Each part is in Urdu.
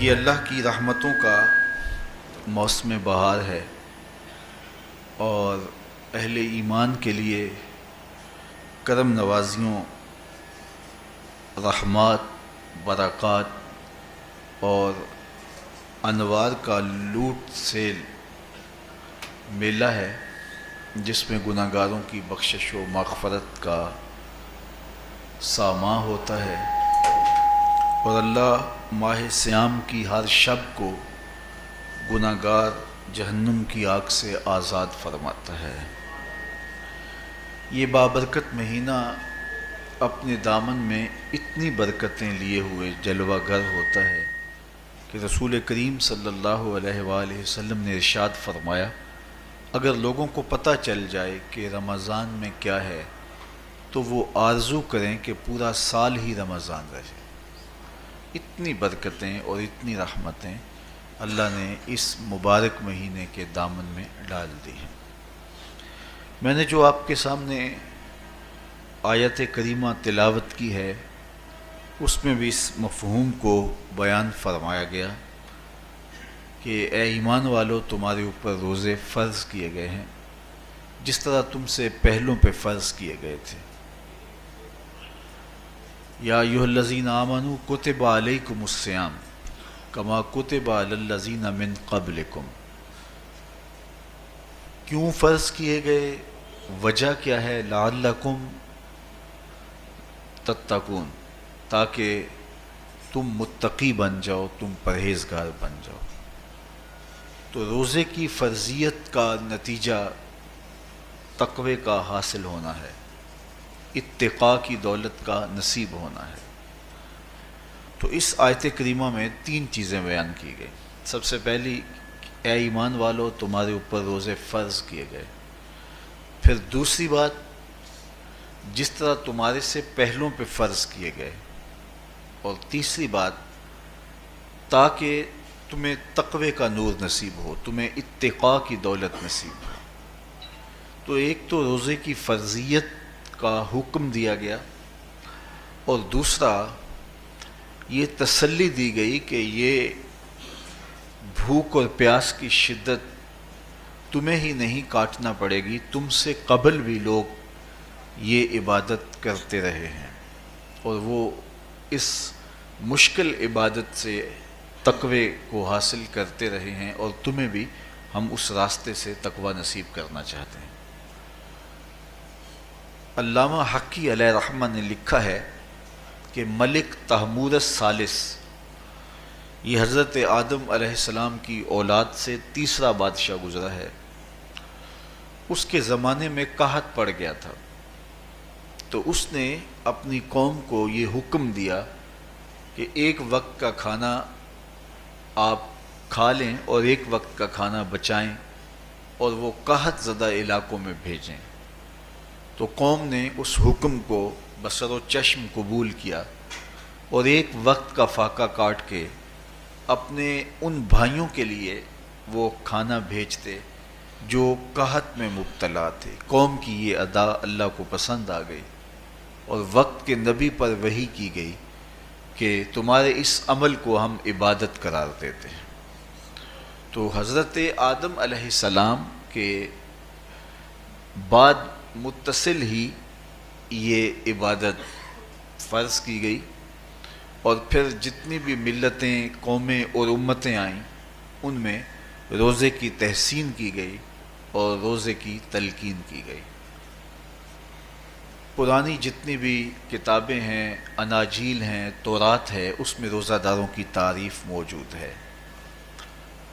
یہ اللہ کی رحمتوں کا موسم بہار ہے اور اہل ایمان کے لیے کرم نوازیوں، رحمات، برکات اور انوار کا لوٹ سیل میلہ ہے، جس میں گناہ گاروں کی بخشش و مغفرت کا ساماں ہوتا ہے اور اللہ ماہ صیام کی ہر شب کو گناہ گار جہنم کی آگ سے آزاد فرماتا ہے۔ یہ بابرکت مہینہ اپنے دامن میں اتنی برکتیں لیے ہوئے جلوہ گر ہوتا ہے کہ رسول کریم صلی اللہ علیہ وآلہ وسلم نے ارشاد فرمایا، اگر لوگوں کو پتہ چل جائے کہ رمضان میں کیا ہے تو وہ آرزو کریں کہ پورا سال ہی رمضان رہے۔ اتنی برکتیں اور اتنی رحمتیں اللہ نے اس مبارک مہینے کے دامن میں ڈال دی ہیں۔ میں نے جو آپ کے سامنے آیت کریمہ تلاوت کی ہے، اس میں بھی اس مفہوم کو بیان فرمایا گیا کہ اے ایمان والو، تمہارے اوپر روزے فرض کیے گئے ہیں جس طرح تم سے پہلوں پہ فرض کیے گئے تھے۔ یا ایھا الذین آمنوا کتب علیکم الصیام کما کتب علی الذین من قبلکم۔ کیوں فرض کیے گئے؟ وجہ کیا ہے؟ لعلکم تتقون، تاکہ تم متقی بن جاؤ، تم پرہیزگار بن جاؤ۔ تو روزے کی فرضیت کا نتیجہ تقوی کا حاصل ہونا ہے، اتقاء کی دولت کا نصیب ہونا ہے۔ تو اس آیت کریمہ میں تین چیزیں بیان کی گئی۔ سب سے پہلی، اے ایمان والو، تمہارے اوپر روزے فرض کیے گئے۔ پھر دوسری بات، جس طرح تمہارے سے پہلوں پہ فرض کیے گئے۔ اور تیسری بات، تاکہ تمہیں تقوی کا نور نصیب ہو، تمہیں اتقاء کی دولت نصیب ہو۔ تو ایک تو روزے کی فرضیت کا حکم دیا گیا، اور دوسرا یہ تسلی دی گئی کہ یہ بھوک اور پیاس کی شدت تمہیں ہی نہیں کاٹنا پڑے گی، تم سے قبل بھی لوگ یہ عبادت کرتے رہے ہیں اور وہ اس مشکل عبادت سے تقوی کو حاصل کرتے رہے ہیں، اور تمہیں بھی ہم اس راستے سے تقوی نصیب کرنا چاہتے ہیں۔ علامہ حقی علیہ رحمہ نے لکھا ہے کہ ملک تحمور الثالث، یہ حضرت آدم علیہ السلام کی اولاد سے تیسرا بادشاہ گزرا ہے، اس کے زمانے میں قحط پڑ گیا تھا، تو اس نے اپنی قوم کو یہ حکم دیا کہ ایک وقت کا کھانا آپ کھا لیں اور ایک وقت کا کھانا بچائیں اور وہ قحط زدہ علاقوں میں بھیجیں۔ تو قوم نے اس حکم کو بصر و چشم قبول کیا اور ایک وقت کا فاقہ کاٹ کے اپنے ان بھائیوں کے لیے وہ کھانا بھیجتے جو قحط میں مبتلا تھے۔ قوم کی یہ ادا اللہ کو پسند آ گئی اور وقت کے نبی پر وحی کی گئی کہ تمہارے اس عمل کو ہم عبادت قرار دیتے ہیں۔ تو حضرت آدم علیہ السلام کے بعد متصل ہی یہ عبادت فرض کی گئی، اور پھر جتنی بھی ملتیں، قومیں اور امتیں آئیں، ان میں روزے کی تحسین کی گئی اور روزے کی تلقین کی گئی۔ پرانی جتنی بھی کتابیں ہیں، اناجیل ہیں، تورات ہے، اس میں روزہ داروں کی تعریف موجود ہے۔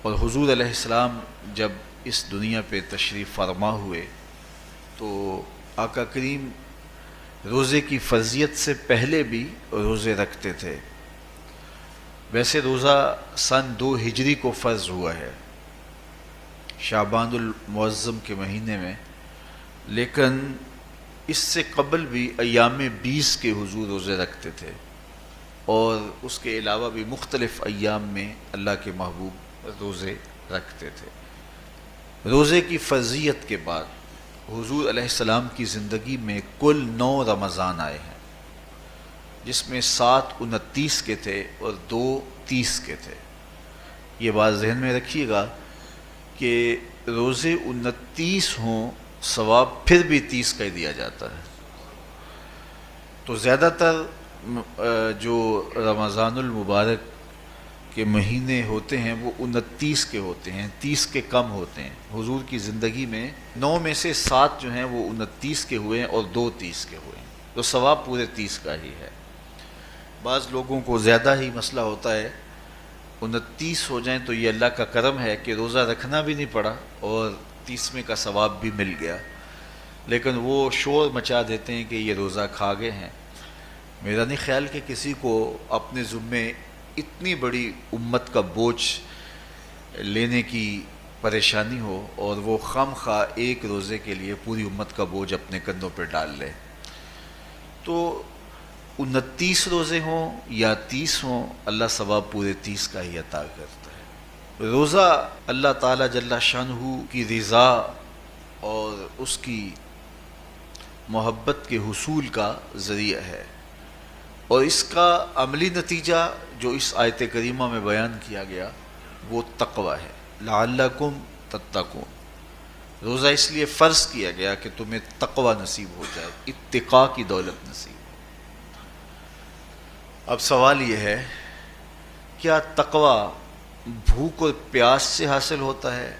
اور حضور علیہ السلام جب اس دنیا پہ تشریف فرما ہوئے تو آقا کریم روزے کی فرضیت سے پہلے بھی روزے رکھتے تھے۔ ویسے روزہ سن 2 ہجری کو فرض ہوا ہے، شعبان المعظم کے مہینے میں، لیکن اس سے قبل بھی ایام 20 کے حضور روزے رکھتے تھے، اور اس کے علاوہ بھی مختلف ایام میں اللہ کے محبوب روزے رکھتے تھے۔ روزے کی فرضیت کے بعد حضور علیہ السلام کی زندگی میں کل 9 رمضان آئے ہیں، جس میں 7 29 کے تھے اور 2 30 کے تھے۔ یہ بات ذہن میں رکھیے گا کہ روزے 29 ہوں ثواب پھر بھی 30 کا ہی دیا جاتا ہے. تو زیادہ تر جو رمضان المبارک کے مہینے ہوتے ہیں وہ 29 کے ہوتے ہیں، 30 کے کم ہوتے ہیں. حضور کی زندگی میں 9 میں سے 7 جو ہیں وہ 29 کے ہوئے ہیں اور 2 30 کے ہوئے ہیں، تو ثواب پورے 30 کا ہی ہے. بعض لوگوں کو زیادہ ہی مسئلہ ہوتا ہے، 29 ہو جائیں تو یہ اللہ کا کرم ہے کہ روزہ رکھنا بھی نہیں پڑا اور 30ویں کا ثواب بھی مل گیا، لیکن وہ شور مچا دیتے ہیں کہ یہ روزہ کھا گئے ہیں. میرا نہیں خیال کہ کسی کو اپنے ذمے اتنی بڑی امت کا بوجھ لینے کی پریشانی ہو اور وہ خام خواہ ایک روزے کے لیے پوری امت کا بوجھ اپنے کندھوں پہ ڈال لے. تو 29 روزے ہوں یا 30 ہوں، اللہ ثواب پورے 30 کا ہی عطا کرتا ہے. روزہ اللہ تعالیٰ جل شانہ کی رضا اور اس کی محبت کے حصول کا ذریعہ ہے، اور اس کا عملی نتیجہ جو اس آیت کریمہ میں بیان کیا گیا وہ تقوی ہے. لعلکم تتقون، روزہ اس لیے فرض کیا گیا کہ تمہیں تقوی نصیب ہو جائے، اتقاء کی دولت نصیب. اب سوال یہ ہے، کیا تقوی بھوک اور پیاس سے حاصل ہوتا ہے؟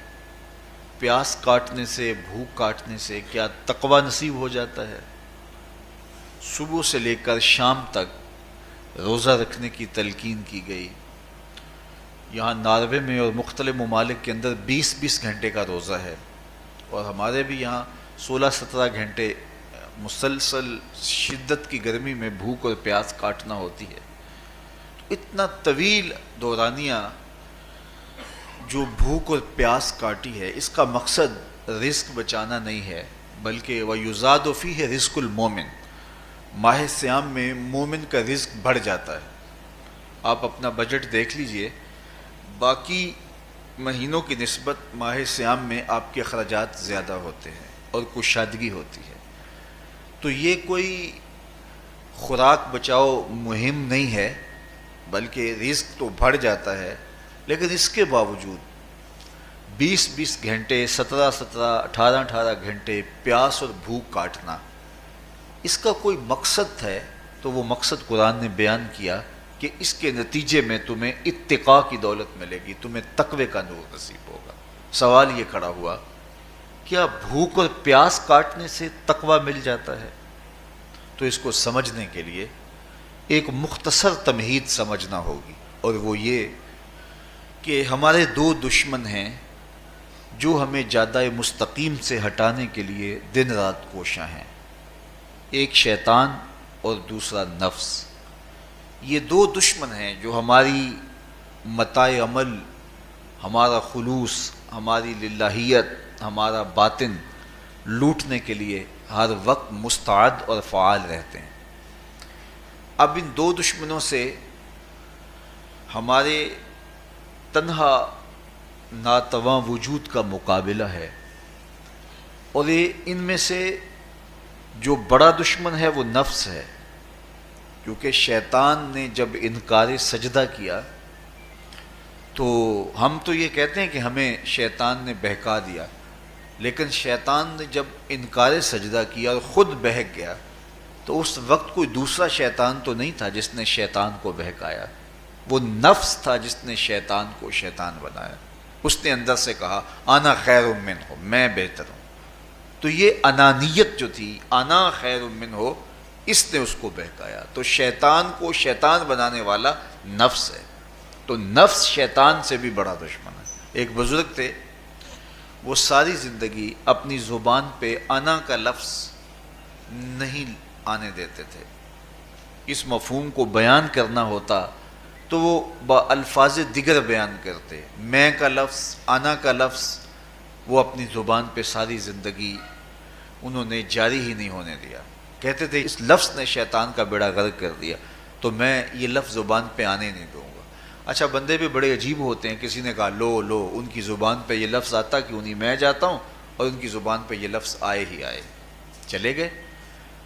پیاس کاٹنے سے، بھوک کاٹنے سے کیا تقوی نصیب ہو جاتا ہے؟ صبح سے لے کر شام تک روزہ رکھنے کی تلقین کی گئی. یہاں ناروے میں اور مختلف ممالک کے اندر 20 گھنٹے کا روزہ ہے، اور ہمارے بھی یہاں 16-17 گھنٹے مسلسل شدت کی گرمی میں بھوک اور پیاس کاٹنا ہوتی ہے. تو اتنا طویل دورانیہ جو بھوک اور پیاس کاٹی ہے، اس کا مقصد رزق بچانا نہیں ہے، بلکہ وَيُزَادُ فِيهِ رِزْقُ الْمُؤْمِنِ، ماہ سیام میں مومن کا رزق بڑھ جاتا ہے. آپ اپنا بجٹ دیکھ لیجئے، باقی مہینوں کی نسبت ماہ سیام میں آپ کے اخراجات زیادہ ہوتے ہیں اور کشادگی ہوتی ہے. تو یہ کوئی خوراک بچاؤ مہم نہیں ہے، بلکہ رزق تو بڑھ جاتا ہے، لیکن اس کے باوجود 20 گھنٹے، 17 18 گھنٹے پیاس اور بھوک کاٹنا، اس کا کوئی مقصد ہے تو وہ مقصد قرآن نے بیان کیا کہ اس کے نتیجے میں تمہیں اتقاء کی دولت ملے گی، تمہیں تقوی کا نور نصیب ہوگا. سوال یہ کھڑا ہوا، کیا بھوک اور پیاس کاٹنے سے تقوی مل جاتا ہے؟ تو اس کو سمجھنے کے لیے ایک مختصر تمہید سمجھنا ہوگی، اور وہ یہ کہ ہمارے 2 دشمن ہیں جو ہمیں جادہ مستقیم سے ہٹانے کے لیے دن رات کوشاں ہیں. ایک شیطان اور دوسرا نفس. یہ 2 دشمن ہیں جو ہماری متاع عمل، ہمارا خلوص، ہماری للہیت، ہمارا باطن لوٹنے کے لیے ہر وقت مستعد اور فعال رہتے ہیں. اب ان 2 دشمنوں سے ہمارے تنہا ناتواں وجود کا مقابلہ ہے، اور یہ ان میں سے جو بڑا دشمن ہے وہ نفس ہے، کیونکہ شیطان نے جب انکار سجدہ کیا تو ہم تو یہ کہتے ہیں کہ ہمیں شیطان نے بہکا دیا، لیکن شیطان نے جب انکار سجدہ کیا اور خود بہک گیا تو اس وقت کوئی دوسرا شیطان تو نہیں تھا جس نے شیطان کو بہکایا، وہ نفس تھا جس نے شیطان کو شیطان بنایا. اس نے اندر سے کہا انا خیر منہ، میں بہتر ہوں. تو یہ انانیت جو تھی، انا خیر منہ، اس نے اس کو بہکایا. تو شیطان کو شیطان بنانے والا نفس ہے، تو نفس شیطان سے بھی بڑا دشمن ہے. ایک بزرگ تھے، وہ ساری زندگی اپنی زبان پہ انا کا لفظ نہیں آنے دیتے تھے. اس مفہوم کو بیان کرنا ہوتا تو وہ با الفاظ دیگر بیان کرتے. میں کا لفظ، انا کا لفظ وہ اپنی زبان پہ ساری زندگی انہوں نے جاری ہی نہیں ہونے دیا. کہتے تھے اس لفظ نے شیطان کا بیڑا غرق کر دیا، تو میں یہ لفظ زبان پہ آنے نہیں دوں گا. اچھا، بندے بھی بڑے عجیب ہوتے ہیں. کسی نے کہا لو ان کی زبان پہ یہ لفظ آتا کیوں نہیں، میں جاتا ہوں اور ان کی زبان پہ یہ لفظ آئے ہی آئے. چلے گئے.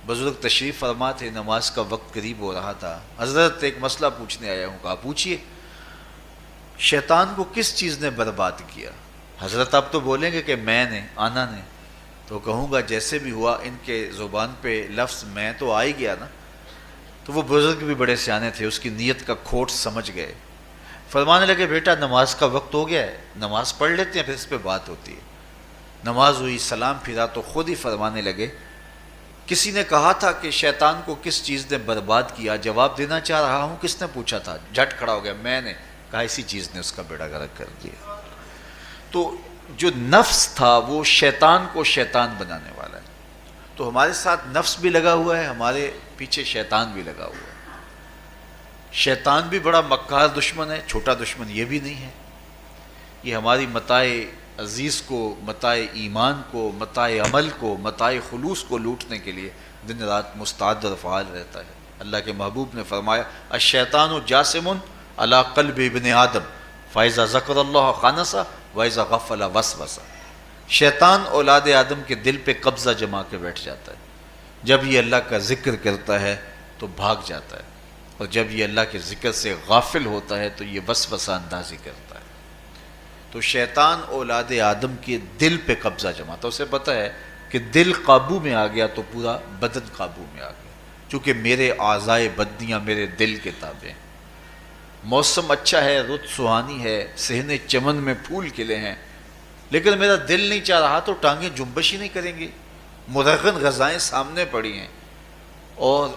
بزرگ تشریف فرما تھے، نماز کا وقت قریب ہو رہا تھا. حضرت ایک مسئلہ پوچھنے آیا ہوں. کہا پوچھئے. شیطان کو کس چیز نے برباد کیا؟ حضرت آپ تو بولیں گے کہ میں نے، آنا نے، تو کہوں گا جیسے بھی ہوا ان کے زبان پہ لفظ میں تو آ ہی گیا نا. تو وہ بزرگ بھی بڑے سیانے تھے، اس کی نیت کا کھوٹ سمجھ گئے. فرمانے لگے بیٹا نماز کا وقت ہو گیا ہے، نماز پڑھ لیتے ہیں پھر اس پہ بات ہوتی ہے. نماز ہوئی، سلام پھرا تو خود ہی فرمانے لگے کسی نے کہا تھا کہ شیطان کو کس چیز نے برباد کیا، جواب دینا چاہ رہا ہوں کس نے پوچھا تھا، جھٹ کھڑا ہو گیا میں نے. کہا اسی چیز نے اس کا بیڑا غرق کر دیا. تو جو نفس تھا وہ شیطان کو شیطان بنانے والا ہے. تو ہمارے ساتھ نفس بھی لگا ہوا ہے، ہمارے پیچھے شیطان بھی لگا ہوا ہے. شیطان بھی بڑا مکار دشمن ہے، چھوٹا دشمن یہ بھی نہیں ہے. یہ ہماری متاع عزیز کو، متاع ایمان کو، متاع عمل کو، متاع خلوص کو لوٹنے کے لیے دن رات مستعد اور فعال رہتا ہے. اللہ کے محبوب نے فرمایا الشیطان جاسم علی قلب ابن آدم فاذا ذکر اللہ خانسہ واذا غفل وسوسہ. شیطان اولاد آدم کے دل پہ قبضہ جما کے بیٹھ جاتا ہے. جب یہ اللہ کا ذکر کرتا ہے تو بھاگ جاتا ہے، اور جب یہ اللہ کے ذکر سے غافل ہوتا ہے تو یہ وسوسہ اندازی کرتا ہے. تو شیطان اولاد آدم کے دل پہ قبضہ جماتا ہے. اسے پتہ ہے کہ دل قابو میں آ گیا تو پورا بدن قابو میں آ گیا، چونکہ میرے اعضائے بدنیاں میرے دل کے تابع ہیں. موسم اچھا ہے، رت سہانی ہے، صحن چمن میں پھول کھلے ہیں، لیکن میرا دل نہیں چاہ رہا تو ٹانگیں جنبش ہی نہیں کریں گی. مرغن غذائیں سامنے پڑی ہیں اور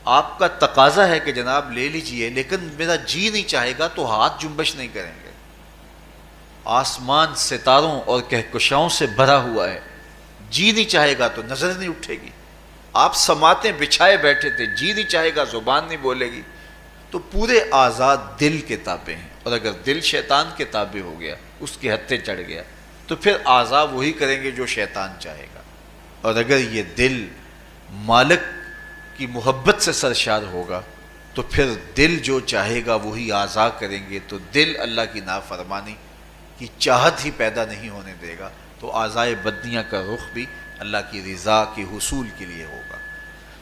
آپ کا تقاضا ہے کہ جناب لے لیجئے، لیکن میرا جی نہیں چاہے گا تو ہاتھ جنبش نہیں کریں گے. آسمان ستاروں اور کہکشاؤں سے بھرا ہوا ہے، جی نہیں چاہے گا تو نظر نہیں اٹھے گی. آپ سماعتیں بچھائے بیٹھے تھے، جی نہیں چاہے گا زبان نہیں بولے گی. تو پورے آزاد دل کے تابع ہیں، اور اگر دل شیطان کے تابع ہو گیا، اس کے ہتھے چڑھ گیا، تو پھر اعضاء وہی کریں گے جو شیطان چاہے گا. اور اگر یہ دل مالک کی محبت سے سرشار ہوگا تو پھر دل جو چاہے گا وہی اعضاء کریں گے. تو دل اللہ کی نافرمانی کی چاہت ہی پیدا نہیں ہونے دے گا، تو اعضائے بدنیاں کا رخ بھی اللہ کی رضا کے حصول کے لیے ہوگا.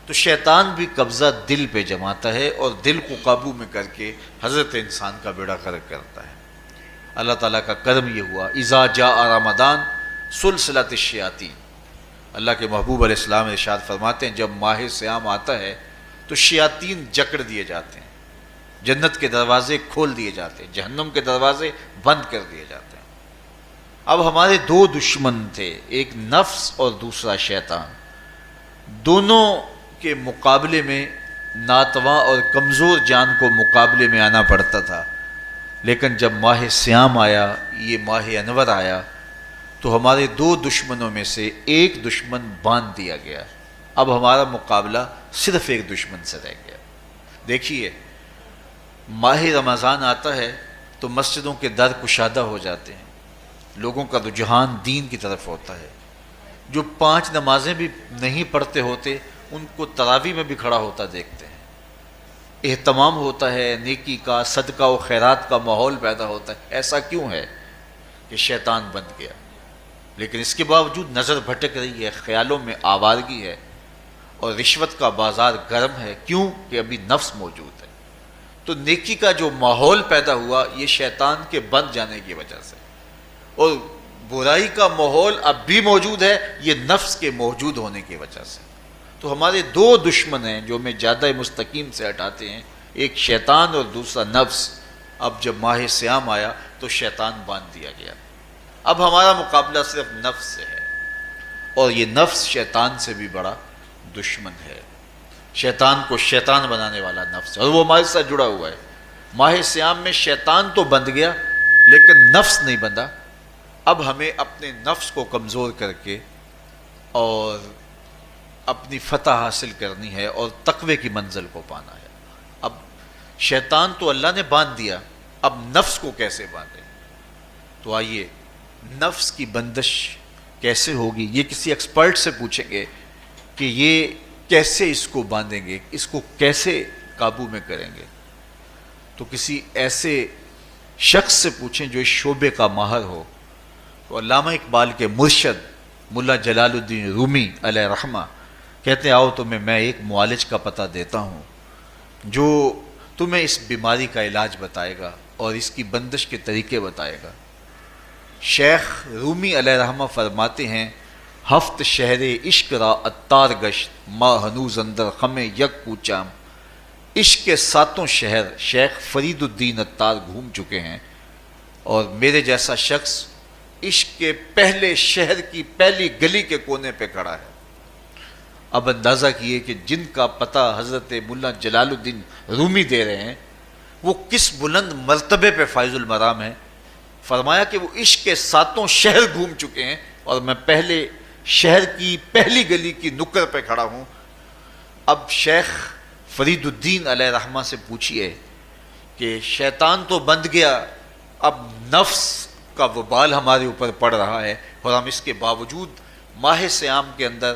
تو شیطان بھی قبضہ دل پہ جماتا ہے اور دل کو قابو میں کر کے حضرت انسان کا بیڑا غرق کرتا ہے. اللہ تعالیٰ کا کرم یہ ہوا اذا جاء رمضان سلسلۃ الشیاطین. اللہ کے محبوب علیہ السلام ارشاد فرماتے ہیں جب ماہ صیام آتا ہے تو شیاطین جکڑ دیے جاتے ہیں، جنت کے دروازے کھول دیے جاتے ہیں، جہنم کے دروازے بند کر دیے جاتے ہیں. اب ہمارے دو دشمن تھے، ایک نفس اور دوسرا شیطان. دونوں کے مقابلے میں ناتواں اور کمزور جان کو مقابلے میں آنا پڑتا تھا. لیکن جب ماہ صیام آیا، یہ ماہ انور آیا، تو ہمارے دو دشمنوں میں سے ایک دشمن باندھ دیا گیا. اب ہمارا مقابلہ صرف ایک دشمن سے رہ گیا. دیکھیے ماہ رمضان آتا ہے تو مسجدوں کے در کشادہ ہو جاتے ہیں، لوگوں کا رجحان دین کی طرف ہوتا ہے. جو 5 نمازیں بھی نہیں پڑھتے ہوتے ان کو تراویح میں بھی کھڑا ہوتا دیکھتے ہیں. اہتمام ہوتا ہے، نیکی کا، صدقہ و خیرات کا ماحول پیدا ہوتا ہے. ایسا کیوں ہے کہ شیطان بن گیا، لیکن اس کے باوجود نظر بھٹک رہی ہے، خیالوں میں آوارگی ہے اور رشوت کا بازار گرم ہے. کیوں کہ ابھی نفس موجود ہے. تو نیکی کا جو ماحول پیدا ہوا یہ شیطان کے بن جانے کی وجہ سے، اور برائی کا ماحول اب بھی موجود ہے یہ نفس کے موجود ہونے کی وجہ سے. تو ہمارے دو دشمن ہیں جو ہمیں زیادہ مستقیم سے ہٹاتے ہیں، ایک شیطان اور دوسرا نفس. اب جب ماہ صیام آیا تو شیطان باندھ دیا گیا. اب ہمارا مقابلہ صرف نفس سے ہے، اور یہ نفس شیطان سے بھی بڑا دشمن ہے. شیطان کو شیطان بنانے والا نفس ہے، اور وہ ہمارے ساتھ جڑا ہوا ہے. ماہ صیام میں شیطان تو بند گیا لیکن نفس نہیں بندھا. اب ہمیں اپنے نفس کو کمزور کر کے اور اپنی فتح حاصل کرنی ہے اور تقوی کی منزل کو پانا ہے. اب شیطان تو اللہ نے باندھ دیا، اب نفس کو کیسے باندھیں؟ تو آئیے نفس کی بندش کیسے ہوگی یہ کسی ایکسپرٹ سے پوچھیں گے کہ یہ کیسے اس کو باندھیں گے، اس کو کیسے قابو میں کریں گے. تو کسی ایسے شخص سے پوچھیں جو اس شعبے کا ماہر ہو. تو علامہ اقبال کے مرشد ملا جلال الدین رومی علیہ رحمہ کہتے ہیں آؤ تمہیں میں ایک معالج کا پتہ دیتا ہوں جو تمہیں اس بیماری کا علاج بتائے گا. اور اس کی بندش کے طریقے بتائے گا۔ شیخ رومی علیہ رحمہ فرماتے ہیں ہفت شہر عشق را اتار گشت ما ہنوز اندر خم یک کوچام۔ عشق کے 7 شہر شیخ فرید الدین اتار گھوم چکے ہیں، اور میرے جیسا شخص عشق کے پہلے شہر کی پہلی گلی کے کونے پہ کھڑا ہے۔ اب اندازہ کیے کہ جن کا پتہ حضرت ملا جلال الدین رومی دے رہے ہیں وہ کس بلند مرتبے پہ فائز المرام ہے۔ فرمایا کہ وہ عشق کے 7 شہر گھوم چکے ہیں اور میں پہلے شہر کی پہلی گلی کی نکر پہ کھڑا ہوں۔ اب شیخ فرید الدین علیہ رحمہ سے پوچھئے کہ شیطان تو بند گیا، اب نفس کا وبال ہمارے اوپر پڑ رہا ہے اور ہم اس کے باوجود ماہ صیام کے اندر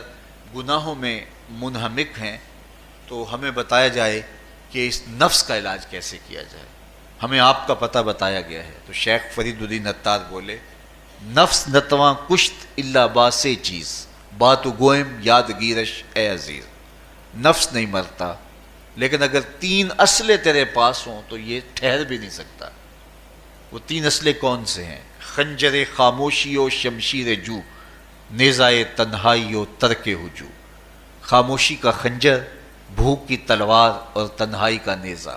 گناہوں میں منہمک ہیں، تو ہمیں بتایا جائے کہ اس نفس کا علاج کیسے کیا جائے، ہمیں آپ کا پتہ بتایا گیا ہے۔ تو شیخ فرید الدین اتار بولے نفس نتواں کشت اللہ باسے چیز بات گوئم یاد گیرش اے عزیز۔ نفس نہیں مرتا، لیکن اگر 3 اسلحے تیرے پاس ہوں تو یہ ٹھہر بھی نہیں سکتا۔ وہ 3 اسلحے کون سے ہیں؟ خنجر خاموشی و شمشیر جو، نیزائے تنہائی و ترک ہجو۔ خاموشی کا خنجر، بھوک کی تلوار اور تنہائی کا نیزہ،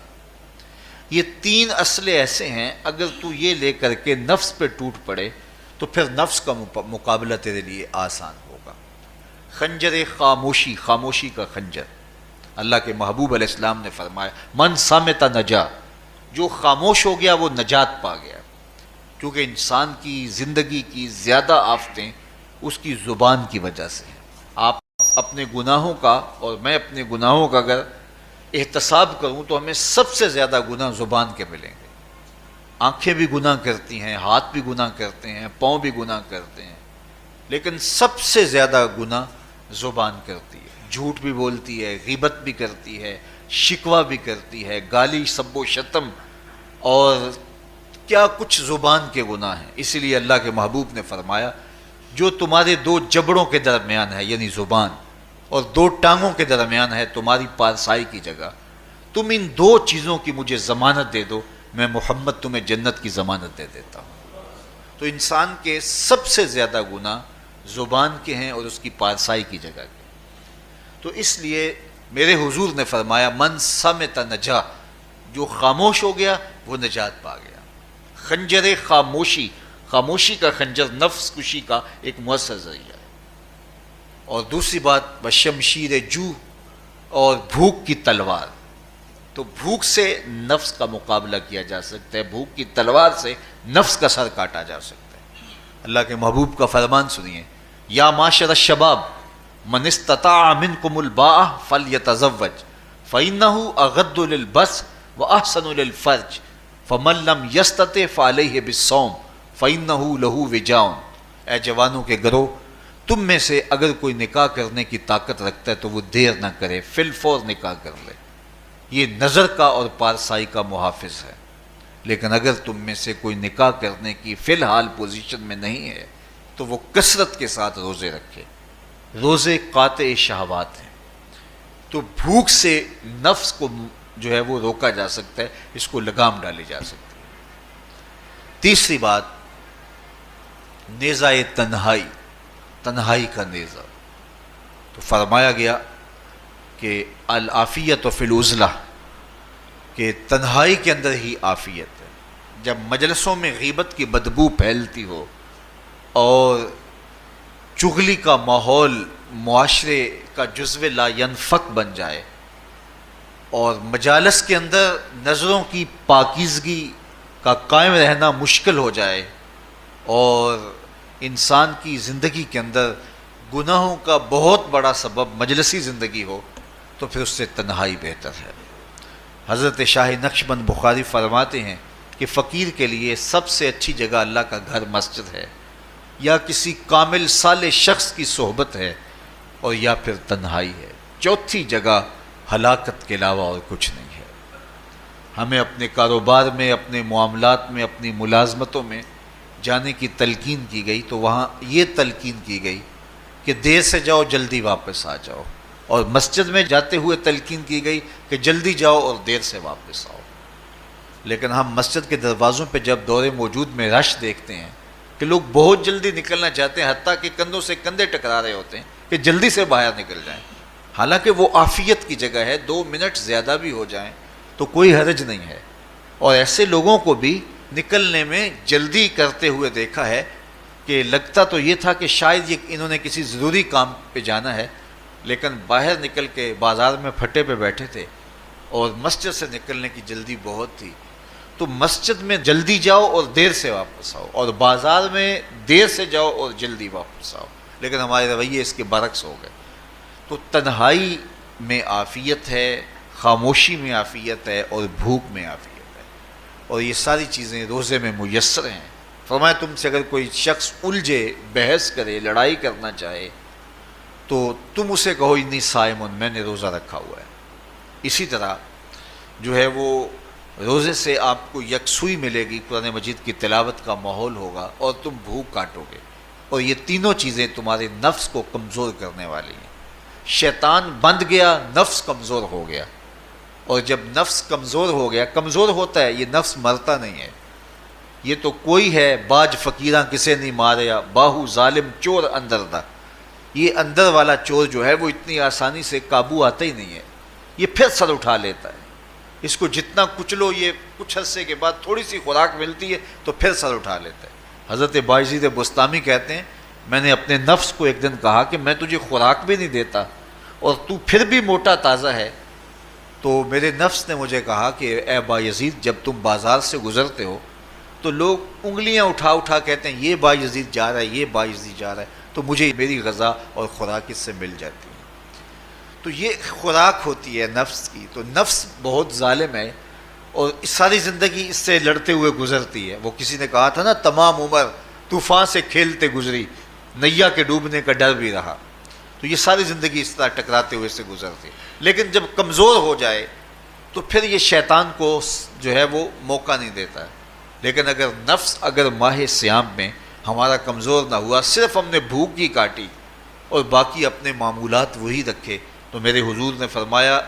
یہ 3 اسلحے ایسے ہیں اگر تو یہ لے کر کے نفس پہ ٹوٹ پڑے تو پھر نفس کا مقابلہ تیرے لیے آسان ہوگا۔ خنجر خاموشی، خاموشی کا خنجر، اللہ کے محبوب علیہ السلام نے فرمایا من صامت نجا، جو خاموش ہو گیا وہ نجات پا گیا، کیونکہ انسان کی زندگی کی زیادہ آفتیں اس کی زبان کی وجہ سے ہیں۔ آپ اپنے گناہوں کا اور میں اپنے گناہوں کا اگر احتساب کروں تو ہمیں سب سے زیادہ گناہ زبان کے ملیں گے۔ آنکھیں بھی گناہ کرتی ہیں، ہاتھ بھی گناہ کرتے ہیں، پاؤں بھی گناہ کرتے ہیں، لیکن سب سے زیادہ گناہ زبان کرتی ہے۔ جھوٹ بھی بولتی ہے، غیبت بھی کرتی ہے، شکوہ بھی کرتی ہے، گالی سب و شتم اور کیا کچھ زبان کے گناہ ہیں۔ اسی لیے اللہ کے محبوب نے فرمایا جو تمہارے 2 جبڑوں کے درمیان ہے یعنی زبان اور 2 ٹانگوں کے درمیان ہے تمہاری پارسائی کی جگہ، تم ان 2 چیزوں کی مجھے ضمانت دے دو، میں محمد تمہیں جنت کی ضمانت دے دیتا ہوں۔ تو انسان کے سب سے زیادہ گناہ زبان کے ہیں اور اس کی پارسائی کی جگہ کے۔ تو اس لیے میرے حضور نے فرمایا من صمت نجا، جو خاموش ہو گیا وہ نجات پا گیا۔ خنجر خاموشی، خاموشی کا خنجر نفس کشی کا ایک مؤثر ذریعہ ہے۔ اور دوسری بات بشمشیر جو، اور بھوک کی تلوار، تو بھوک سے نفس کا مقابلہ کیا جا سکتا ہے، بھوک کی تلوار سے نفس کا سر کاٹا جا سکتا ہے۔ اللہ کے محبوب کا فرمان سنیے یا معاشر الشباب من استطاع منکم الباء فلیتزوج فإنہ اغض للبصر واحسن للفرج فمن لم یستطع فعلیہ بالصوم فإنہ لہ وجاء۔ اے جوانوں کے گروہ، تم میں سے اگر کوئی نکاح کرنے کی طاقت رکھتا ہے تو وہ دیر نہ کرے، فی الفور نکاح کر لے، یہ نظر کا اور پارسائی کا محافظ ہے۔ لیکن اگر تم میں سے کوئی نکاح کرنے کی فی الحال پوزیشن میں نہیں ہے تو وہ کثرت کے ساتھ روزے رکھے۔ روزے قاطع شہوات ہیں، تو بھوک سے نفس کو جو ہے وہ روکا جا سکتا ہے، اس کو لگام ڈالی جا سکتی ہے۔ تیسری بات نیزہ تنہائی، تنہائی کا نیزہ، تو فرمایا گیا کہ العافیت فی العزلہ، کہ تنہائی کے اندر ہی عافیت ہے۔ جب مجلسوں میں غیبت کی بدبو پھیلتی ہو اور چغلی کا ماحول معاشرے کا جزو لا ینفک بن جائے اور مجالس کے اندر نظروں کی پاکیزگی کا قائم رہنا مشکل ہو جائے اور انسان کی زندگی کے اندر گناہوں کا بہت بڑا سبب مجلسی زندگی ہو تو پھر اس سے تنہائی بہتر ہے۔ حضرت شاہ نقشبند بخاری فرماتے ہیں کہ فقیر کے لیے سب سے اچھی جگہ اللہ کا گھر مسجد ہے، یا کسی کامل صالح شخص کی صحبت ہے، اور یا پھر تنہائی ہے۔ چوتھی جگہ ہلاکت کے علاوہ اور کچھ نہیں ہے۔ ہمیں اپنے کاروبار میں، اپنے معاملات میں، اپنی ملازمتوں میں جانے کی تلقین کی گئی تو وہاں یہ تلقین کی گئی کہ دیر سے جاؤ جلدی واپس آ جاؤ، اور مسجد میں جاتے ہوئے تلقین کی گئی کہ جلدی جاؤ اور دیر سے واپس آؤ۔ لیکن ہم مسجد کے دروازوں پہ جب دور موجود میں رش دیکھتے ہیں کہ لوگ بہت جلدی نکلنا چاہتے ہیں، حتیٰ کہ کندھوں سے کندھے ٹکرا رہے ہوتے ہیں کہ جلدی سے باہر نکل جائیں، حالانکہ وہ عافیت کی جگہ ہے، 2 منٹ زیادہ بھی ہو جائیں تو کوئی حرج نہیں ہے۔ اور ایسے لوگوں کو بھی نکلنے میں جلدی کرتے ہوئے دیکھا ہے کہ لگتا تو یہ تھا کہ شاید یہ انہوں نے کسی ضروری کام پہ جانا ہے، لیکن باہر نکل کے بازار میں پھٹے پہ بیٹھے تھے اور مسجد سے نکلنے کی جلدی بہت تھی۔ تو مسجد میں جلدی جاؤ اور دیر سے واپس آؤ، اور بازار میں دیر سے جاؤ اور جلدی واپس آؤ، لیکن ہمارے رویے اس کے برعکس ہو گئے۔ تو تنہائی میں عافیت ہے، خاموشی میں عافیت ہے، اور بھوک میں عافیت ہے، اور یہ ساری چیزیں روزے میں میسر ہیں۔ فرمایا تم سے اگر کوئی شخص الجھے، بحث کرے، لڑائی کرنا چاہے تو تم اسے کہو انی صائم، میں نے روزہ رکھا ہوا ہے۔ اسی طرح جو ہے وہ روزے سے آپ کو یکسوئی ملے گی، قرآن مجید کی تلاوت کا ماحول ہوگا، اور تم بھوک کاٹو گے، اور یہ تینوں چیزیں تمہارے نفس کو کمزور کرنے والی ہیں۔ شیطان بند گیا، نفس کمزور ہو گیا، اور جب نفس کمزور ہو گیا، کمزور ہوتا ہے، یہ نفس مرتا نہیں ہے۔ یہ تو کوئی ہے باج فقیراں کسے نہیں ماریا، باہو ظالم چور اندر دا، یہ اندر والا چور جو ہے وہ اتنی آسانی سے قابو آتا ہی نہیں ہے، یہ پھر سر اٹھا لیتا ہے۔ اس کو جتنا کچلو، یہ کچھ عرصے کے بعد تھوڑی سی خوراک ملتی ہے تو پھر سر اٹھا لیتا ہے۔ حضرت بایزید بستامی کہتے ہیں میں نے اپنے نفس کو ایک دن کہا کہ میں تجھے خوراک بھی نہیں دیتا اور تو پھر بھی موٹا تازہ ہے، تو میرے نفس نے مجھے کہا کہ اے بایزید، جب تم بازار سے گزرتے ہو تو لوگ انگلیاں اٹھا اٹھا کہتے ہیں یہ بایزید جا رہا ہے، یہ بایزید جا رہا ہے، تو مجھے میری غذا اور خوراک اس سے مل جاتی ہے۔ تو یہ خوراک ہوتی ہے نفس کی۔ تو نفس بہت ظالم ہے، اور ساری زندگی اس سے لڑتے ہوئے گزرتی ہے۔ وہ کسی نے کہا تھا نا، تمام عمر طوفان سے کھیلتے گزری، نیا کے ڈوبنے کا ڈر بھی رہا۔ تو یہ ساری زندگی اس طرح ٹکراتے ہوئے سے گزرتی ہے، لیکن جب کمزور ہو جائے تو پھر یہ شیطان کو جو ہے وہ موقع نہیں دیتا ہے۔ لیکن اگر نفس ماہ سیام میں ہمارا کمزور نہ ہوا، صرف ہم نے بھوک ہی کاٹی اور باقی اپنے معمولات وہی رکھے، تو میرے حضور نے فرمایا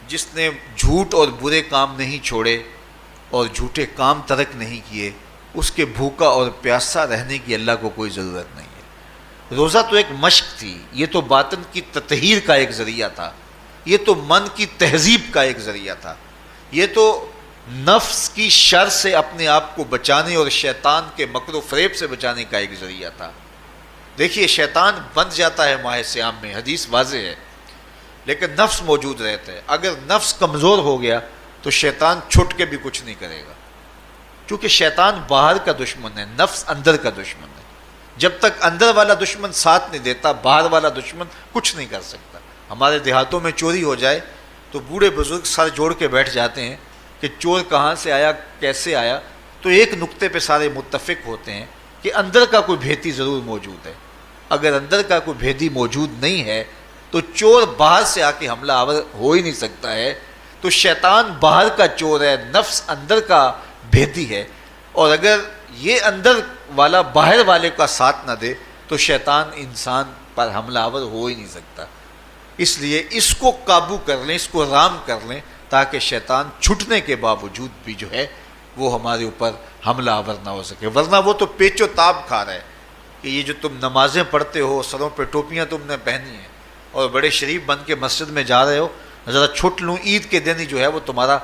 جس نے جھوٹ اور برے کام نہیں چھوڑے اور جھوٹے کام ترک نہیں کیے، اس کے بھوکا اور پیاسا رہنے کی اللہ کو کوئی ضرورت نہیں ہے۔ روزہ تو ایک مشق تھی، یہ تو باطن کی تطہیر کا ایک ذریعہ تھا، یہ تو من کی تہذیب کا ایک ذریعہ تھا، یہ تو نفس کی شر سے اپنے آپ کو بچانے اور شیطان کے مکر و فریب سے بچانے کا ایک ذریعہ تھا۔ دیکھیے شیطان بند جاتا ہے ماہ سیام میں، حدیث واضح ہے، لیکن نفس موجود رہتا ہے۔ اگر نفس کمزور ہو گیا تو شیطان چھٹ کے بھی کچھ نہیں کرے گا، کیونکہ شیطان باہر کا دشمن ہے، نفس اندر کا دشمن ہے۔ جب تک اندر والا دشمن ساتھ نہیں دیتا، باہر والا دشمن کچھ نہیں کر سکتا۔ ہمارے دیہاتوں میں چوری ہو جائے تو بوڑھے بزرگ سر جوڑ کے بیٹھ جاتے ہیں کہ چور کہاں سے آیا، کیسے آیا، تو ایک نقطے پہ سارے متفق ہوتے ہیں کہ اندر کا کوئی بھیتی ضرور موجود ہے۔ اگر اندر کا کوئی بھیتی موجود نہیں ہے تو چور باہر سے آ کے حملہ آور ہو ہی نہیں سکتا ہے۔ تو شیطان باہر کا چور ہے، نفس اندر کا بھیتی ہے، اور اگر یہ اندر والا باہر والے کا ساتھ نہ دے تو شیطان انسان پر حملہ آور ہو ہی نہیں سکتا۔ اس لیے اس کو قابو کر لیں، اس کو رام کر لیں، تاکہ شیطان چھٹنے کے باوجود بھی جو ہے وہ ہمارے اوپر حملہ آور نہ ہو سکے۔ ورنہ وہ تو پیچ و تاب کھا رہا ہے کہ یہ جو تم نمازیں پڑھتے ہو، سروں پہ ٹوپیاں تم نے پہنی ہیں اور بڑے شریف بن کے مسجد میں جا رہے ہو، ذرا چھٹ لوں عید کے دن ہی جو ہے وہ تمہارا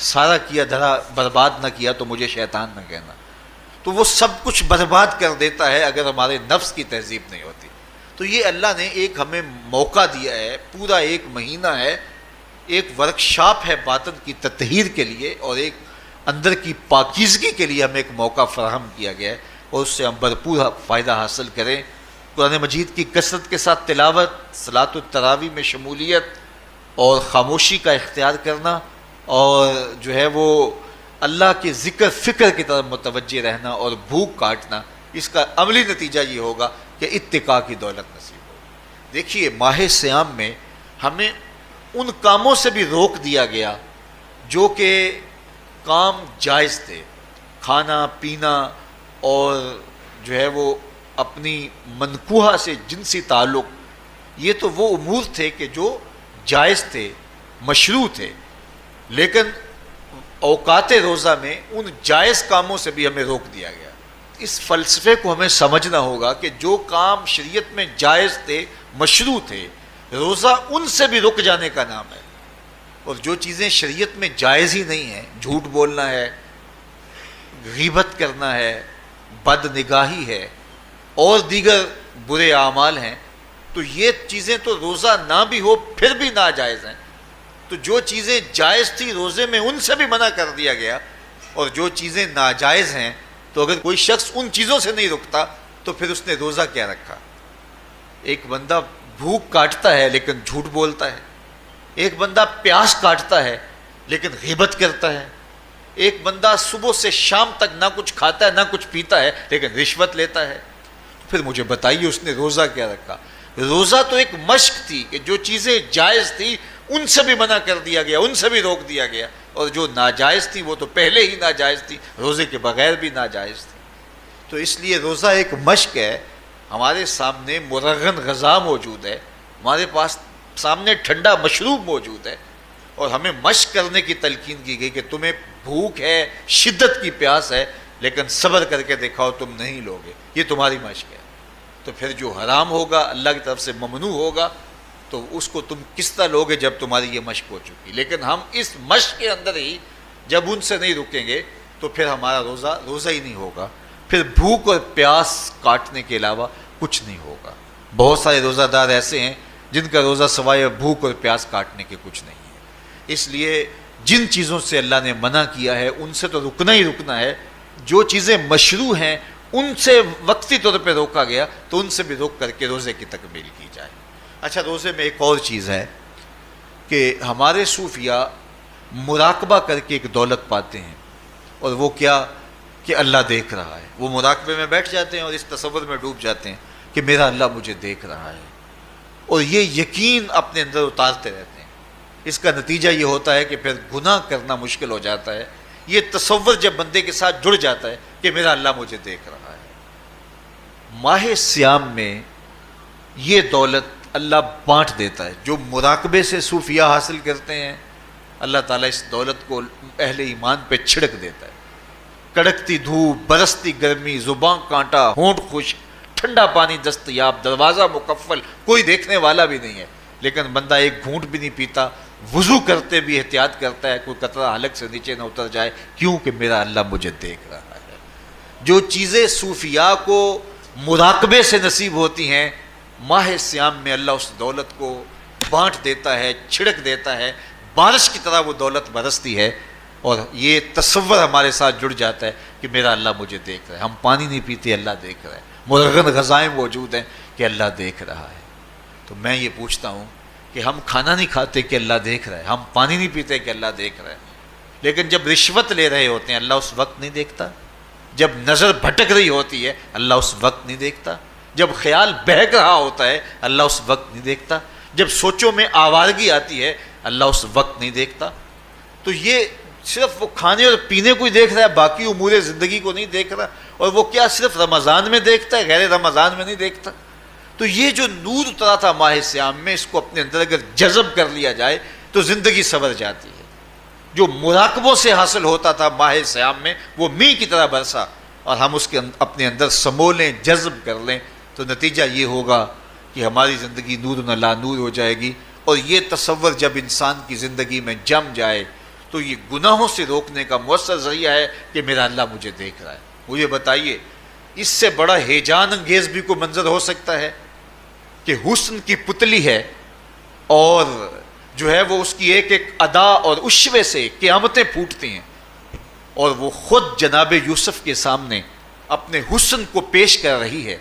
سارا کیا دھرا برباد نہ کیا تو مجھے شیطان نہ کہنا۔ تو وہ سب کچھ برباد کر دیتا ہے اگر ہمارے نفس کی تہذیب نہیں ہوتی۔ تو یہ اللہ نے ایک ہمیں موقع دیا ہے، پورا ایک مہینہ ہے، ایک ورکشاپ ہے باطن کی تطہیر کے لیے، اور ایک اندر کی پاکیزگی کے لیے ہمیں ایک موقع فراہم کیا گیا ہے، اور اس سے ہم بھرپور فائدہ حاصل کریں۔ قرآن مجید کی کثرت کے ساتھ تلاوت، صلاۃ التراویح میں شمولیت، اور خاموشی کا اختیار کرنا، اور جو ہے وہ اللہ کے ذکر فکر کی طرف متوجہ رہنا اور بھوک کاٹنا، اس کا عملی نتیجہ یہ ہوگا کہ اتقاء کی دولت نصیب ہوگی۔ دیکھیے ماہ سیام میں ہمیں ان کاموں سے بھی روک دیا گیا جو کہ کام جائز تھے، کھانا پینا اور جو ہے وہ اپنی منکوحہ سے جنسی تعلق، یہ تو وہ امور تھے کہ جو جائز تھے، مشروع تھے، لیکن اوقات روزہ میں ان جائز کاموں سے بھی ہمیں روک دیا گیا۔ اس فلسفے کو ہمیں سمجھنا ہوگا کہ جو کام شریعت میں جائز تھے، مشروع تھے، روزہ ان سے بھی رک جانے کا نام ہے۔ اور جو چیزیں شریعت میں جائز ہی نہیں ہیں، جھوٹ بولنا ہے، غیبت کرنا ہے، بد نگاہی ہے اور دیگر برے اعمال ہیں، تو یہ چیزیں تو روزہ نہ بھی ہو پھر بھی ناجائز ہیں۔ تو جو چیزیں جائز تھی روزے میں ان سے بھی منع کر دیا گیا، اور جو چیزیں ناجائز ہیں تو اگر کوئی شخص ان چیزوں سے نہیں رکتا تو پھر اس نے روزہ کیا رکھا؟ ایک بندہ بھوک کاٹتا ہے لیکن جھوٹ بولتا ہے، ایک بندہ پیاس کاٹتا ہے لیکن غیبت کرتا ہے، ایک بندہ صبح سے شام تک نہ کچھ کھاتا ہے نہ کچھ پیتا ہے لیکن رشوت لیتا ہے، پھر مجھے بتائیے اس نے روزہ کیا رکھا؟ روزہ تو ایک مشق تھی کہ جو چیزیں جائز تھی ان سے بھی منع کر دیا گیا، ان سے بھی روک دیا گیا، اور جو ناجائز تھی وہ تو پہلے ہی ناجائز تھی، روزے کے بغیر بھی ناجائز تھی۔ تو اس لیے روزہ ایک مشق ہے۔ ہمارے سامنے مرغن غذا موجود ہے، ہمارے پاس سامنے ٹھنڈا مشروب موجود ہے، اور ہمیں مشق کرنے کی تلقین کی گئی کہ تمہیں بھوک ہے، شدت کی پیاس ہے، لیکن صبر کر کے دکھاؤ تم نہیں لوگے، یہ تمہاری مشق ہے۔ تو پھر جو حرام ہوگا، اللہ کی طرف سے ممنوع ہوگا، تو اس کو تم کس طرح لوگے جب تمہاری یہ مشق ہو چکی؟ لیکن ہم اس مشق کے اندر ہی جب ان سے نہیں رکیں گے تو پھر ہمارا روزہ ہی نہیں ہوگا، پھر بھوک اور پیاس کاٹنے کے علاوہ کچھ نہیں ہوگا۔ بہت سارے روزہ دار ایسے ہیں جن کا روزہ سوائے بھوک اور پیاس کاٹنے کے کچھ نہیں ہے۔ اس لیے جن چیزوں سے اللہ نے منع کیا ہے ان سے تو رکنا ہی رکنا ہے۔ جو چیزیں مشروع ہیں ان سے وقتی طور پہ روکا گیا تو ان سے بھی روک کر کے روزے کی تکمیل کی جائے۔ اچھا، روزے میں ایک اور چیز ہے کہ ہمارے صوفیاء مراقبہ کر کے ایک دولت پاتے ہیں، اور وہ کیا کہ اللہ دیکھ رہا ہے۔ وہ مراقبے میں بیٹھ جاتے ہیں اور اس تصور میں ڈوب جاتے ہیں کہ میرا اللہ مجھے دیکھ رہا ہے، اور یہ یقین اپنے اندر اتارتے رہتے ہیں۔ اس کا نتیجہ یہ ہوتا ہے کہ پھر گناہ کرنا مشکل ہو جاتا ہے۔ یہ تصور جب بندے کے ساتھ جڑ جاتا ہے کہ میرا اللہ مجھے دیکھ رہا ہے۔ ماہ سیام میں یہ دولت اللہ بانٹ دیتا ہے۔ جو مراقبے سے صوفیاء حاصل کرتے ہیں، اللہ تعالیٰ اس دولت کو اہل ایمان پہ چھڑک دیتا ہے۔ کڑکتی دھوپ، برستی گرمی، زبان کانٹا، ہونٹ خشک، ٹھنڈا پانی دستیاب، دروازہ مقفل، کوئی دیکھنے والا بھی نہیں ہے، لیکن بندہ ایک گھونٹ بھی نہیں پیتا، وضو کرتے بھی احتیاط کرتا ہے کوئی قطرہ حلق سے نیچے نہ اتر جائے، کیوں کہ میرا اللہ مجھے دیکھ رہا ہے۔ جو چیزیں صوفیاء کو مراقبے سے نصیب ہوتی ہیں، ماہ سیام میں اللہ اس دولت کو بانٹ دیتا ہے، چھڑک دیتا ہے، بارش کی طرح وہ دولت برستی ہے، اور یہ تصور ہمارے ساتھ جڑ جاتا ہے کہ میرا اللہ مجھے دیکھ رہا ہے۔ ہم پانی نہیں پیتے، اللہ دیکھ رہا ہے، مرغن غذائیں موجود ہیں کہ اللہ دیکھ رہا ہے۔ تو میں یہ پوچھتا ہوں کہ ہم کھانا نہیں کھاتے کہ اللہ دیکھ رہا ہے، ہم پانی نہیں پیتے کہ اللہ دیکھ رہا ہے، لیکن جب رشوت لے رہے ہوتے ہیں اللہ اس وقت نہیں دیکھتا؟ جب نظر بھٹک رہی ہوتی ہے اللہ اس وقت نہیں دیکھتا؟ جب خیال بہک رہا ہوتا ہے اللہ اس وقت نہیں دیکھتا؟ جب سوچوں میں آوارگی آتی ہے اللہ اس وقت نہیں دیکھتا؟ تو یہ صرف وہ کھانے اور پینے کو ہی دیکھ رہا ہے، باقی امور زندگی کو نہیں دیکھ رہا، اور وہ کیا صرف رمضان میں دیکھتا ہے، غیر رمضان میں نہیں دیکھتا؟ تو یہ جو نور اترا تھا ماہ سیام میں، اس کو اپنے اندر اگر جذب کر لیا جائے تو زندگی سنور جاتی ہے۔ جو مراقبوں سے حاصل ہوتا تھا ماہ سیام میں، وہ میںہ کی طرح برسا، اور ہم اس کے اپنے اندر سمولیں، جذب کر لیں، تو نتیجہ یہ ہوگا کہ ہماری زندگی نور نہ لا نور ہو جائے گی۔ اور یہ تصور جب انسان کی زندگی میں جم جائے تو یہ گناہوں سے روکنے کا مؤثر ذریعہ ہے کہ میرا اللہ مجھے دیکھ رہا ہے۔ مجھے بتائیے اس سے بڑا ہیجان انگیز بھی کوئی منظر ہو سکتا ہے کہ حسن کی پتلی ہے، اور جو ہے وہ اس کی ایک ایک ادا اور اشوے سے قیامتیں پھوٹتی ہیں، اور وہ خود جناب یوسف کے سامنے اپنے حسن کو پیش کر رہی ہے،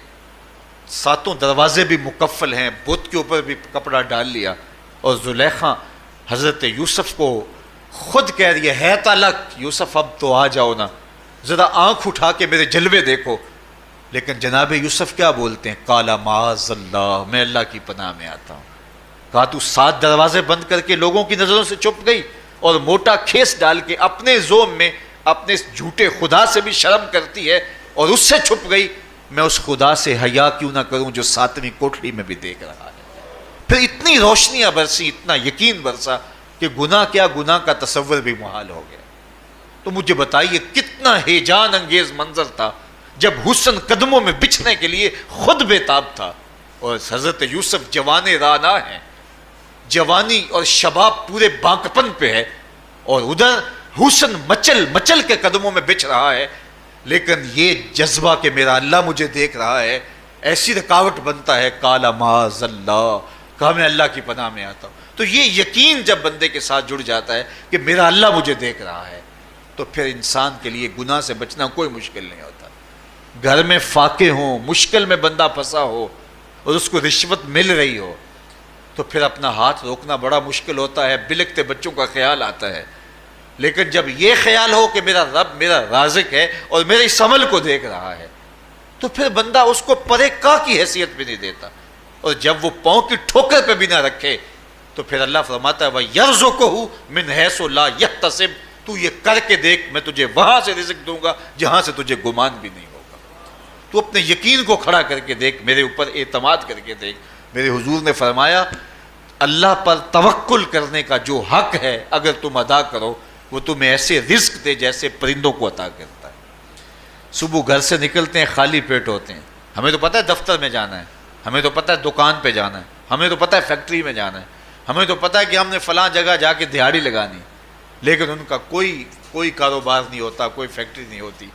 ساتوں دروازے بھی مکفل ہیں، بت کے اوپر بھی کپڑا ڈال لیا، اور زلیخا حضرت یوسف کو خود کہہ رہی ہے تالک یوسف اب تو آ جاؤ نا، ذرا آنکھ اٹھا کے میرے جلوے دیکھو۔ لیکن جناب یوسف کیا بولتے ہیں؟ قال معاذ اللہ، میں اللہ کی پناہ میں آتا ہوں۔ کہا تو 7 دروازے بند کر کے لوگوں کی نظروں سے چھپ گئی، اور موٹا کھیس ڈال کے اپنے زوم میں اپنے اس جھوٹے خدا سے بھی شرم کرتی ہے اور اس سے چھپ گئی، میں اس خدا سے حیا کیوں نہ کروں جو 7ویں کوٹھڑی میں بھی دیکھ رہا ہے۔ پھر اتنی روشنیاں برسی، اتنا یقین برسا کہ گناہ کیا، گناہ کا تصور بھی محال ہو گیا۔ تو مجھے بتائیے کتنا ہیجان انگیز منظر تھا جب حسن قدموں میں بچھنے کے لیے خود بےتاب تھا. اور حضرت یوسف جوان رانا ہیں، جوانی اور شباب پورے باقپن پہ ہے، اور ادھر حسن مچل مچل کے قدموں میں بچھ رہا ہے، لیکن یہ جذبہ کہ میرا اللہ مجھے دیکھ رہا ہے ایسی رکاوٹ بنتا ہے. قال معاذ اللہ، کہا میں اللہ کی پناہ میں آتا ہوں. تو یہ یقین جب بندے کے ساتھ جڑ جاتا ہے کہ میرا اللہ مجھے دیکھ رہا ہے، تو پھر انسان کے لیے گناہ سے بچنا کوئی مشکل نہیں ہوتا. گھر میں فاقے ہوں، مشکل میں بندہ پھنسا ہو اور اس کو رشوت مل رہی ہو، تو پھر اپنا ہاتھ روکنا بڑا مشکل ہوتا ہے، بلکتے بچوں کا خیال آتا ہے. لیکن جب یہ خیال ہو کہ میرا رب میرا رازق ہے اور میرے اس عمل کو دیکھ رہا ہے، تو پھر بندہ اس کو پرے کا کی حیثیت بھی نہیں دیتا. اور جب وہ پاؤں کی ٹھوکر پہ بھی نہ رکھے تو پھر اللہ فرماتا ہے وَيَرْزُقُهُ مِنْ حَيْثُ لَا يَحْتَسِبُ، تو یہ کر کے دیکھ میں تجھے وہاں سے رزق دوں گا جہاں سے تجھے گمان بھی نہیں ہوگا. تو اپنے یقین کو کھڑا کر کے دیکھ، میرے اوپر اعتماد کر کے دیکھ. میرے حضور نے فرمایا اللہ پر توکل کرنے کا جو حق ہے اگر تم ادا کرو، وہ تمہیں ایسے رزق دے جیسے پرندوں کو عطا کرتا ہے. صبح گھر سے نکلتے ہیں خالی پیٹ ہوتے ہیں، ہمیں تو پتہ ہے دفتر میں جانا ہے، ہمیں تو پتہ ہے دکان پہ جانا ہے، ہمیں تو پتہ ہے فیکٹری میں جانا ہے، ہمیں تو پتہ ہے کہ ہم نے فلاں جگہ جا کے دہاڑی لگانی، لیکن ان کا کوئی کاروبار نہیں ہوتا، کوئی فیکٹری نہیں ہوتی.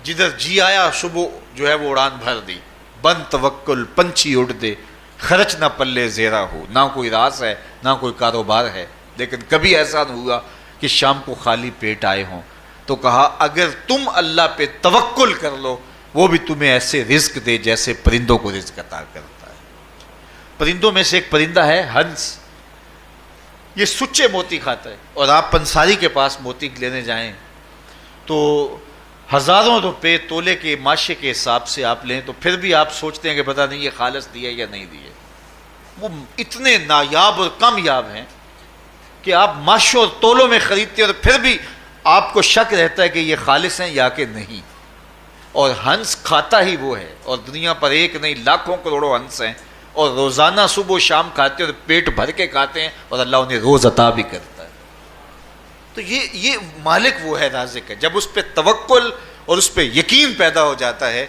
جدھر جی آیا صبح جو ہے وہ اڑان بھر دی. بند توکل پنچھی اڑ دے، خرچ نہ پلے زیرہ ہو، نہ کوئی راز ہے نہ کوئی کاروبار ہے. لیکن کبھی ایسا نہ ہوا کہ شام کو خالی پیٹ آئے ہوں. تو کہا اگر تم اللہ پہ توکل کر لو، وہ بھی تمہیں ایسے رزق دے جیسے پرندوں کو رزق عطا کرتا ہے. پرندوں میں سے ایک پرندہ ہے ہنس، یہ سچے موتی کھاتا ہے. اور آپ پنساری کے پاس موتی لینے جائیں تو ہزاروں روپے تولے کے ماشے کے حساب سے آپ لیں تو پھر بھی آپ سوچتے ہیں کہ پتہ نہیں یہ خالص دیے یا نہیں دیے. وہ اتنے نایاب اور کامیاب ہیں کہ آپ ماشوں اور تولوں میں خریدتے ہیں اور پھر بھی آپ کو شک رہتا ہے کہ یہ خالص ہیں یا کہ نہیں. اور ہنس کھاتا ہی وہ ہے، اور دنیا پر ایک نہیں لاکھوں کروڑوں ہنس ہیں، اور روزانہ صبح و شام کھاتے ہیں اور پیٹ بھر کے کھاتے ہیں، اور اللہ انہیں روز عطا بھی کرتا ہے. تو یہ مالک وہ ہے، رازق ہے. جب اس پہ توکل اور اس پہ یقین پیدا ہو جاتا ہے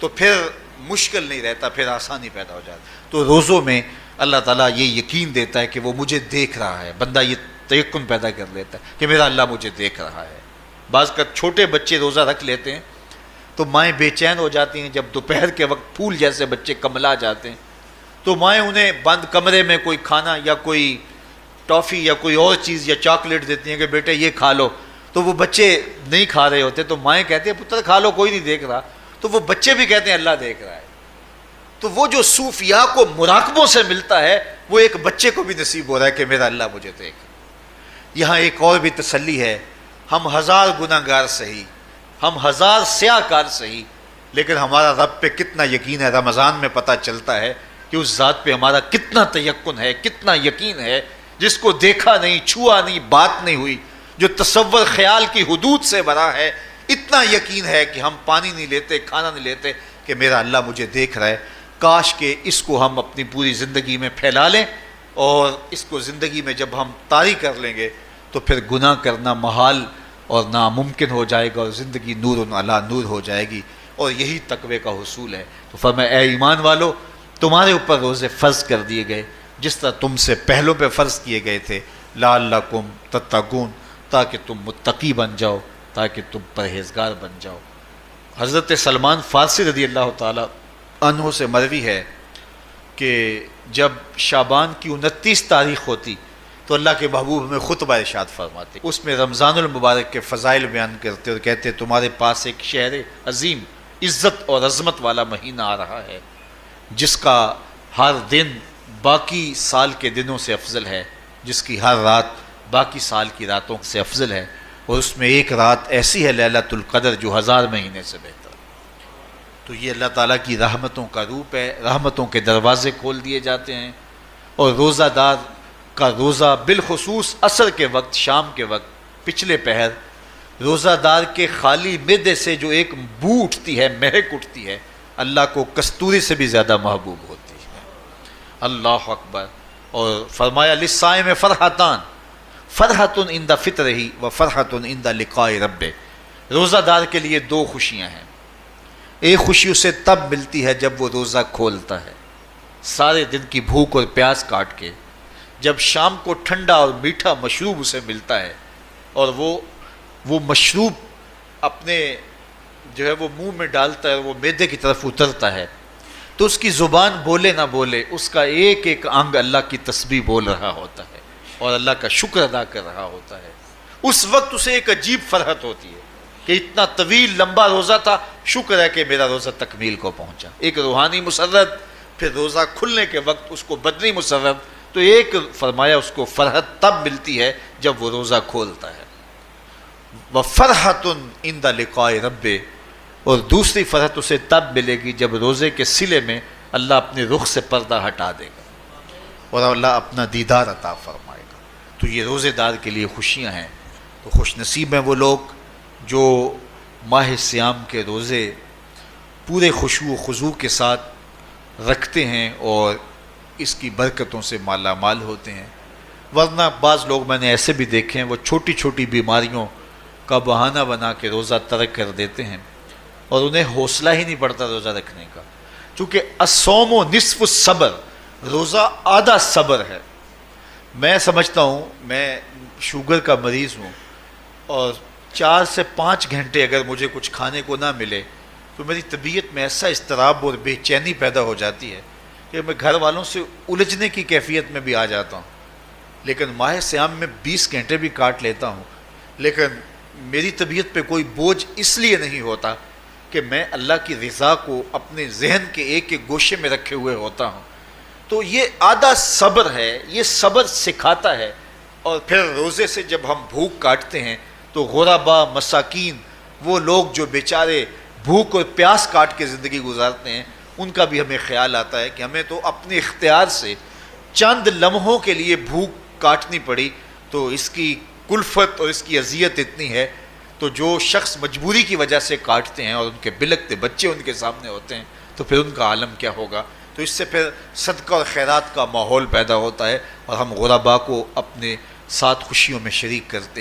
تو پھر مشکل نہیں رہتا، پھر آسانی پیدا ہو جاتا ہے. تو روزوں میں اللہ تعالیٰ یہ یقین دیتا ہے کہ وہ مجھے دیکھ رہا ہے. بندہ یہ تیقن پیدا کر لیتا ہے کہ میرا اللہ مجھے دیکھ رہا ہے. بعض کا چھوٹے بچے روزہ رکھ لیتے ہیں تو مائیں بے چین ہو جاتی ہیں. جب دوپہر کے وقت پھول جیسے بچے کملا جاتے ہیں تو مائیں انہیں بند کمرے میں کوئی کھانا یا کوئی ٹافی یا کوئی اور چیز یا چاکلیٹ دیتی ہیں کہ بیٹے یہ کھا لو. تو وہ بچے نہیں کھا رہے ہوتے تو مائیں کہتے ہیں پتر کھا لو، کوئی نہیں دیکھ رہا. تو وہ بچے بھی کہتے ہیں اللہ دیکھ رہا ہے. تو وہ جو صوفیاء کو مراقبوں سے ملتا ہے وہ ایک بچے کو بھی نصیب ہو رہا ہے کہ میرا اللہ مجھے دیکھ. یہاں ایک اور بھی تسلی ہے، ہم ہزار گناہ گار سہی، ہم ہزار سیاہ کار سہی، لیکن ہمارا رب پہ کتنا یقین ہے. رمضان میں پتہ چلتا ہے کہ اس ذات پہ ہمارا کتنا تیقن ہے، کتنا یقین ہے، جس کو دیکھا نہیں، چھوا نہیں، بات نہیں ہوئی، جو تصور خیال کی حدود سے بھرا ہے. اتنا یقین ہے کہ ہم پانی نہیں لیتے، کھانا نہیں لیتے کہ میرا اللہ مجھے دیکھ رہا ہے. کاش کہ اس کو ہم اپنی پوری زندگی میں پھیلا لیں، اور اس کو زندگی میں جب ہم طاری کر لیں گے تو پھر گناہ کرنا محال اور ناممکن ہو جائے گا، اور زندگی نور علی نور ہو جائے گی. اور یہی تقوی کا حصول ہے. تو فرمایا اے ایمان والو، تمہارے اوپر روزے فرض کر دیے گئے جس طرح تم سے پہلوں پہ فرض کیے گئے تھے، لعلکم تتقون، تاکہ تم متقی بن جاؤ، تاکہ تم پرہیزگار بن جاؤ. حضرت سلمان فارسی رضی اللہ تعالیٰ عنہ سے مروی ہے کہ جب شعبان کی 29 تاریخ ہوتی تو اللہ کے محبوب ہمیں خطبہ ارشاد فرماتے. اس میں رمضان المبارک کے فضائل بیان کرتے اور کہتے تمہارے پاس ایک شہر عظیم، عزت اور عظمت والا مہینہ آ رہا ہے جس کا ہر دن باقی سال کے دنوں سے افضل ہے، جس کی ہر رات باقی سال کی راتوں سے افضل ہے، اور اس میں ایک رات ایسی ہے لیلۃ القدر جو 1000 مہینے سے بہتر. تو یہ اللہ تعالیٰ کی رحمتوں کا روپ ہے. رحمتوں کے دروازے کھول دیے جاتے ہیں، اور روزہ دار کا روزہ بالخصوص عصر کے وقت، شام کے وقت، پچھلے پہر، روزہ دار کے خالی معدے سے جو ایک بو اٹھتی ہے، مہک اٹھتی ہے، اللہ کو کستوری سے بھی زیادہ محبوب ہوتی ہے. اللہ اکبر. اور فرمایا للصائم فرحتان، فرحتن عند فطرہ و فرحتن عند لقاء رب. روزہ دار کے لیے دو خوشیاں ہیں. ایک خوشی اسے تب ملتی ہے جب وہ روزہ کھولتا ہے سارے دن کی بھوک اور پیاس کاٹ کے، جب شام کو ٹھنڈا اور میٹھا مشروب اسے ملتا ہے اور وہ مشروب اپنے جو ہے وہ منہ میں ڈالتا ہے، وہ معدے کی طرف اترتا ہے، تو اس کی زبان بولے نہ بولے اس کا ایک ایک انگ اللہ کی تسبیح بول رہا ہوتا ہے اور اللہ کا شکر ادا کر رہا ہوتا ہے. اس وقت اسے ایک عجیب فرحت ہوتی ہے کہ اتنا طویل لمبا روزہ تھا، شکر ہے کہ میرا روزہ تکمیل کو پہنچا. ایک روحانی مسرت، پھر روزہ کھلنے کے وقت اس کو بدنی مسرت. تو ایک فرمایا اس کو فرحت تب ملتی ہے جب وہ روزہ کھولتا ہے. وَفَرْحَةٌ عِنْدَ لِقَاءِ رَبِّ، اور دوسری فرحت اسے تب ملے گی جب روزے کے صلے میں اللہ اپنے رخ سے پردہ ہٹا دے گا اور اللہ اپنا دیدار عطا فرمائے گا. تو یہ روزے دار کے لیے خوشیاں ہیں. تو خوش نصیب ہیں وہ لوگ جو ماہ صیام کے روزے پورے خشوع و خضوع کے ساتھ رکھتے ہیں اور اس کی برکتوں سے مالا مال ہوتے ہیں. ورنہ بعض لوگ میں نے ایسے بھی دیکھے ہیں وہ چھوٹی چھوٹی بیماریوں کا بہانہ بنا کے روزہ ترک کر دیتے ہیں اور انہیں حوصلہ ہی نہیں پڑتا روزہ رکھنے کا. چونکہ الصوم نصف الصبر، روزہ آدھا صبر ہے. میں سمجھتا ہوں، میں شوگر کا مریض ہوں اور 4 سے 5 گھنٹے اگر مجھے کچھ کھانے کو نہ ملے تو میری طبیعت میں ایسا اضطراب اور بے چینی پیدا ہو جاتی ہے کہ میں گھر والوں سے الجھنے کی کیفیت میں بھی آ جاتا ہوں. لیکن ماہ صیام میں 20 گھنٹے بھی کاٹ لیتا ہوں، لیکن میری طبیعت پہ کوئی بوجھ اس لیے نہیں ہوتا کہ میں اللہ کی رضا کو اپنے ذہن کے ایک ایک گوشے میں رکھے ہوئے ہوتا ہوں. تو یہ آدھا صبر ہے، یہ صبر سکھاتا ہے. اور پھر روزے سے جب ہم بھوک کاٹتے ہیں تو غربا، مساکین، وہ لوگ جو بیچارے بھوک اور پیاس کاٹ کے زندگی گزارتے ہیں، ان کا بھی ہمیں خیال آتا ہے کہ ہمیں تو اپنے اختیار سے چند لمحوں کے لیے بھوک کاٹنی پڑی تو اس کی کلفت اور اس کی اذیت اتنی ہے. تو جو شخص مجبوری کی وجہ سے کاٹتے ہیں اور ان کے بلکتے بچے ان کے سامنے ہوتے ہیں تو پھر ان کا عالم کیا ہوگا. تو اس سے پھر صدقہ اور خیرات کا ماحول پیدا ہوتا ہے اور ہم غربا کو اپنے ساتھ خوشیوں میں شریک کرتے ہیں.